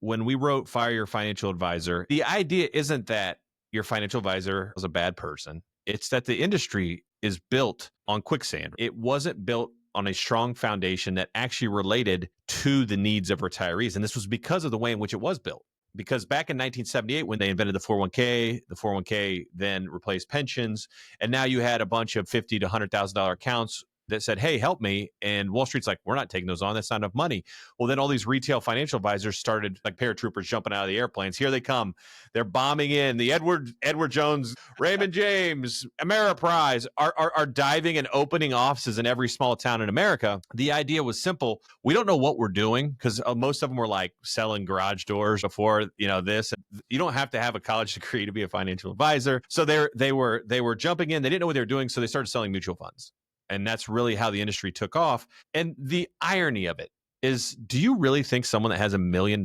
when we wrote Fire Your Financial Advisor, the idea isn't that your financial advisor is a bad person. It's that the industry is built on quicksand. It wasn't built on a strong foundation that actually related to the needs of retirees. And this was because of the way in which it was built. Because back in 1978, when they invented the 401k then replaced pensions. And now you had a bunch of $50,000 to $100,000 accounts that said, hey, help me. And Wall Street's like, we're not taking those on. That's not enough money. Well, then all these retail financial advisors started, like paratroopers jumping out of the airplanes. Here they come. They're bombing in. The Edward Jones, Raymond James, Ameriprise are diving and opening offices in every small town in America. The idea was simple. We don't know what we're doing because most of them were like selling garage doors before, this. You don't have to have a college degree to be a financial advisor. So they were jumping in. They didn't know what they were doing. So they started selling mutual funds. And that's really how the industry took off. And the irony of it is, do you really think someone that has $1 million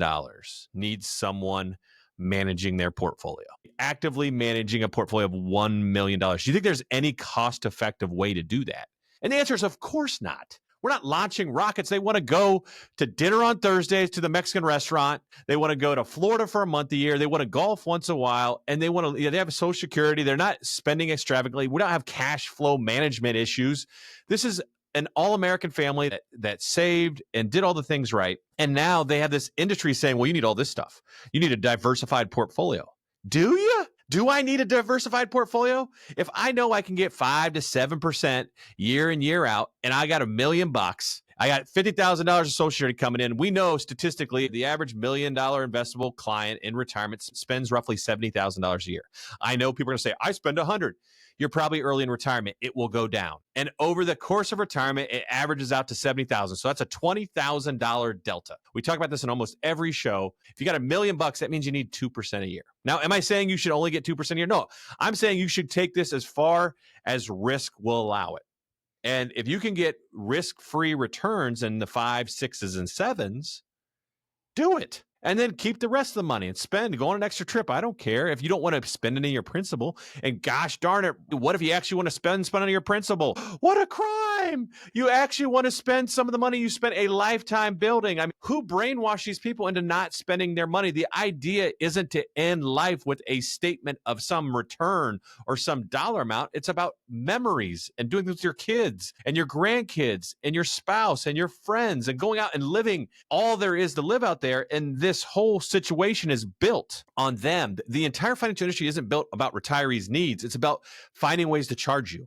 needs someone managing their portfolio, actively managing a portfolio of $1 million? Do you think there's any cost-effective way to do that? And the answer is, of course not. We're not launching rockets. They want to go to dinner on Thursdays to the Mexican restaurant. They want to go to Florida for a month a year. They want to golf once a while, and they want to. They have a Social Security. They're not spending extravagantly. We don't have cash flow management issues. This is an all-American family that saved and did all the things right, and now they have this industry saying, "Well, you need all this stuff. You need a diversified portfolio." Do you? Do I need a diversified portfolio? If I know I can get 5 to 7% year in, year out, and I got $1 million, I got $50,000 of Social Security coming in. We know statistically the average $1 million investable client in retirement spends roughly $70,000 a year. I know people are going to say, I spend 100. You're probably early in retirement. It will go down. And over the course of retirement, it averages out to $70,000. So that's a $20,000 delta. We talk about this in almost every show. If you got $1 million, that means you need 2% a year. Now, am I saying you should only get 2% a year? No, I'm saying you should take this as far as risk will allow it. And if you can get risk-free returns in the 5, 6s, and 7s, do it. And then keep the rest of the money and spend. Go on an extra trip. I don't care if you don't want to spend any of your principal. And gosh darn it, what if you actually want to spend on your principal? What a crime. You actually want to spend some of the money you spent a lifetime building. I mean, who brainwashed these people into not spending their money? The idea isn't to end life with a statement of some return or some dollar amount. It's about memories and doing this with your kids and your grandkids and your spouse and your friends and going out and living all there is to live out there. And this whole situation is built on them. The entire financial industry isn't built about retirees' needs. It's about finding ways to charge you.